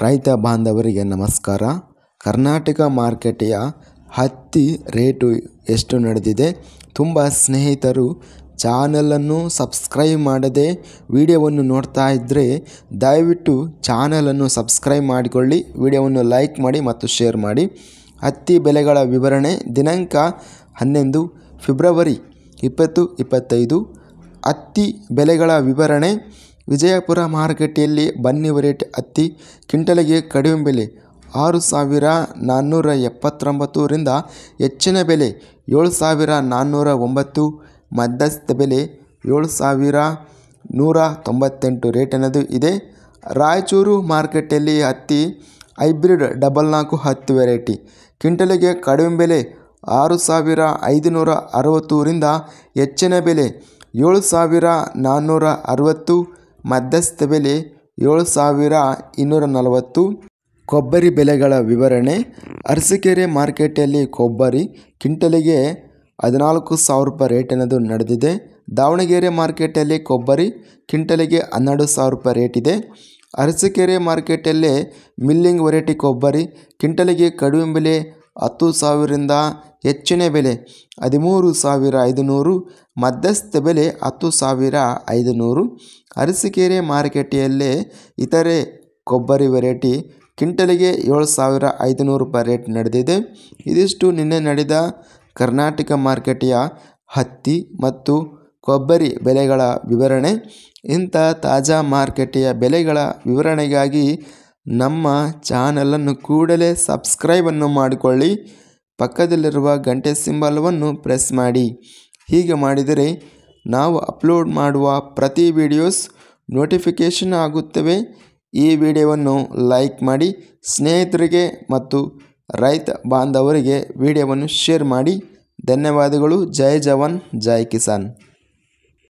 ರೈತ ಬಾಂಧವರಿಗೆ ನಮಸ್ಕಾರ. ಕರ್ನಾಟಕ ಮಾರುಕಟ್ಟೆಯ ಹತ್ತಿ ರೇಟು ಎಷ್ಟು ನಡೆದಿದೆ? ತುಂಬ ಸ್ನೇಹಿತರು ಚಾನಲನ್ನು ಸಬ್ಸ್ಕ್ರೈಬ್ ಮಾಡದೆ ವಿಡಿಯೋವನ್ನು ನೋಡ್ತಾ ಇದ್ದರೆ ದಯವಿಟ್ಟು ಚಾನಲನ್ನು ಸಬ್ಸ್ಕ್ರೈಬ್ ಮಾಡಿಕೊಳ್ಳಿ, ವಿಡಿಯೋವನ್ನು ಲೈಕ್ ಮಾಡಿ ಮತ್ತು ಶೇರ್ ಮಾಡಿ. ಹತ್ತಿ ಬೆಲೆಗಳ ವಿವರಣೆ ದಿನಾಂಕ 11 ಫೆಬ್ರವರಿ 2025. ಹತ್ತಿ ಬೆಲೆಗಳ ವಿವರಣೆ. ವಿಜಯಪುರ ಮಾರುಕಟ್ಟೆಯಲ್ಲಿ ಬನ್ನಿ ವೆರೈಟಿ ಹತ್ತಿ ಕ್ವಿಂಟಲಿಗೆ ಕಡಿಮೆ ಬೆಲೆ 6,479 ರಿಂದ ಹೆಚ್ಚಿನ ಬೆಲೆ 7,409, ಮಧ್ಯಸ್ಥ ಬೆಲೆ 7,198 ರೇಟಿನದು ಇದೆ. ರಾಯಚೂರು ಮಾರುಕಟ್ಟೆಯಲ್ಲಿ ಹತ್ತಿ ಹೈಬ್ರಿಡ್ 44 ಹತ್ತಿ ವೆರೈಟಿ ಕ್ವಿಂಟಲಿಗೆ ಕಡಿಮೆ ಬೆಲೆ 6,560 ರಿಂದ ಹೆಚ್ಚಿನ ಬೆಲೆ 7,460, ಮಧ್ಯಸ್ಥ ಬೆಲೆ 7,240. ಕೊಬ್ಬರಿ ಬೆಲೆಗಳ ವಿವರಣೆ. ಅರಸೀಕೆರೆ ಮಾರುಕಟ್ಟೆಯಲ್ಲಿ ಕೊಬ್ಬರಿ ಕ್ವಿಂಟಲಿಗೆ 14,000 ರೂಪಾಯಿ ರೇಟಿನದು ನಡೆದಿದೆ. ದಾವಣಗೆರೆ ಮಾರುಕಟ್ಟೆಯಲ್ಲಿ ಕೊಬ್ಬರಿ ಕ್ವಿಂಟಲಿಗೆ 12,000 ರೂಪಾಯಿ ರೇಟ್ ಇದೆ. ಅರಸೀಕೆರೆ ಮಾರುಕಟ್ಟೆಯಲ್ಲಿ ಮಿಲ್ಲಿಂಗ್ ವೆರೈಟಿ ಕೊಬ್ಬರಿ ಕ್ವಿಂಟಲಿಗೆ ಕಡಿಮೆ ಬೆಲೆ 10,000 ರಿಂದ ಹೆಚ್ಚಿನ ಬೆಲೆ 13,500, ಮಧ್ಯಸ್ಥ ಬೆಲೆ 10,500. ಅರಸೀಕೆರೆ ಮಾರುಕಟ್ಟೆಯಲ್ಲೇ ಇತರೆ ಕೊಬ್ಬರಿ ವೆರೈಟಿ ಕ್ವಿಂಟಲಿಗೆ 7,500 ರೂಪಾಯಿ ರೇಟ್ ನಡೆದಿದೆ. ಇದಿಷ್ಟು ನಿನ್ನೆ ನಡೆದ ಕರ್ನಾಟಕ ಮಾರುಕಟ್ಟೆಯ ಹತ್ತಿ ಮತ್ತು ಕೊಬ್ಬರಿ ಬೆಲೆಗಳ ವಿವರಣೆ. ಇಂಥ ತಾಜಾ ಮಾರುಕಟ್ಟೆಯ ಬೆಲೆಗಳ ವಿವರಣೆಗಾಗಿ ನಮ್ಮ ಚಾನಲನ್ನು ಕೂಡಲೇ ಸಬ್ಸ್ಕ್ರೈಬನ್ನು ಮಾಡಿಕೊಳ್ಳಿ, ಪಕ್ಕದಲ್ಲಿರುವ ಗಂಟೆ ಸಿಂಬಲವನ್ನು ಪ್ರೆಸ್ ಮಾಡಿ. ಹೀಗೆ ಮಾಡಿದರೆ ನಾವು ಅಪ್ಲೋಡ್ ಮಾಡುವ ಪ್ರತಿ ವಿಡಿಯೋಸ್ ನೋಟಿಫಿಕೇಷನ್ ಆಗುತ್ತವೆ. ಈ ವಿಡಿಯೋವನ್ನು ಲೈಕ್ ಮಾಡಿ, ಸ್ನೇಹಿತರಿಗೆ ಮತ್ತು ರೈತ ಬಾಂಧವರಿಗೆ ವಿಡಿಯೋವನ್ನು ಶೇರ್ ಮಾಡಿ. ಧನ್ಯವಾದಗಳು. ಜೈ ಜವಾನ್, ಜೈ ಕಿಸಾನ್.